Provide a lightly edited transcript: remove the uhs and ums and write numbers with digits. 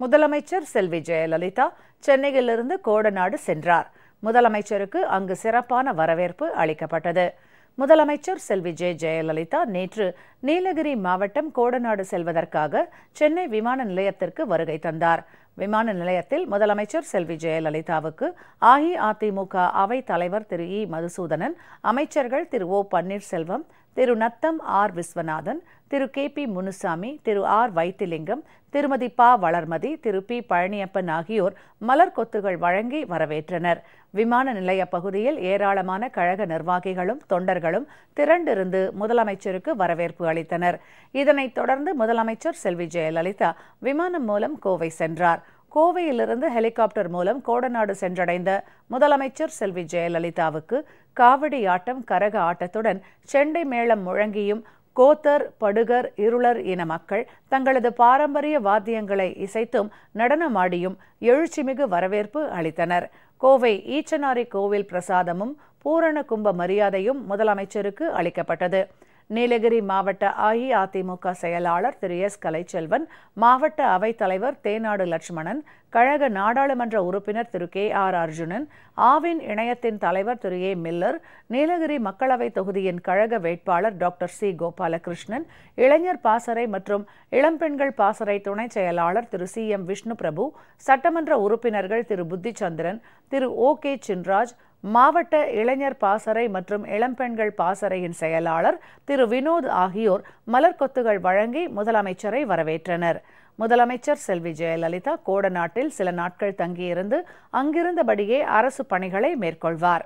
முதலமைச்சர் செல்வி ஜெயலலிதா சென்னையிலிருந்து கோடநாடு சென்றார். முதலமைச்சருக்கு அங்கு சிறப்பான வரவேற்பு அளிக்கப்பட்டது. முதலமைச்சர் செல்வி ஜெயலலிதா நேற்று நீலகிரி மாவட்டம் கோடநாடு செல்வதற்காக சென்னை விமான நிலையத்திற்கு வருகை தந்தார். விமான நிலையத்தில் முதலமைச்சர் செல்வி ஜெயலலிதாவுக்கு அஇஅதிமுக அவைத் தலைவர் திரு இ. மதுசூதனன், அமைச்சர்கள் திரு ஓ. பன்னீர்செல்வம், திரு நத்தம் ஆர். விஸ்வநாதன், திரு கே. பி. முனுசாமி, திரு ஆர். வைத்திலிங்கம், திருமதி ப. வளர்மதி, திரு பி. பழனியப்பன் ஆகியோர் மலர் கொத்துகள் வழங்கி வரவேற்றனர். விமான நிலைய பகுதியில் ஏராளமான கழக நிர்வாகிகளும் தொண்டர்களும் திரண்டிருந்து முதலமைச்சருக்கு வரவேற்பு அளித்தனர். இதனைத் தொடர்ந்து முதலமைச்சர் செல்வி ஜெயலலிதா விமானம் மூலம் கோவை சென்றார். கோவையிலிருந்து ஹெலிகாப்டர் மூலம் கோடநாடு சென்றடைந்த முதலமைச்சர் செல்வி ஜெயலலிதாவுக்கு காவடி ஆட்டம், கரக ஆட்டத்துடன் செண்டை மேளம் முழங்கியும் கோத்தர், படுகர், இருளர் இன மக்கள் தங்களது பாரம்பரிய வாத்தியங்களை இசைத்தும் நடனமாடியும் எழுச்சிமிகு வரவேற்பு அளித்தனர். கோவை ஈச்சனாரி கோவில் பிரசாதமும் பூரண கும்ப மரியாதையும் முதலமைச்சருக்கு அளிக்கப்பட்டது. நீலகிரி மாவட்ட அஇஅதிமுக செயலாளர் திரு எஸ். கலைச்செல்வன், மாவட்ட அவைத்தலைவர் தேனாடு லட்சுமணன், கழக நாடாளுமன்ற உறுப்பினர் திரு கே. ஆர். அர்ஜுனன், ஆவின் இணையத்தின் தலைவர் திரு ஏ. மில்லர், நீலகிரி மக்களவை தொகுதியின் கழக வேட்பாளர் டாக்டர் சி. கோபாலகிருஷ்ணன், இளைஞர் பாசறை மற்றும் இளம்பெண்கள் பாசறை துணை செயலாளர் திரு சி. எம். விஷ்ணு பிரபு, சட்டமன்ற உறுப்பினர்கள் திரு புத்திச்சந்திரன், திரு ஓ. கே. சின்ராஜ், மாவட்ட இளைஞர் பாசறை மற்றும் இளம்பெண்கள் பாசறையின் செயலாளர் திரு வினோத் ஆகியோர் மலர்கொத்துகள் வழங்கி முதலமைச்சரை வரவேற்றனர். முதலமைச்சர் செல்வி ஜெயலலிதா கோடநாட்டில் சில நாட்கள் தங்கியிருந்து அங்கிருந்தபடியே அரசு பணிகளை மேற்கொள்வார்.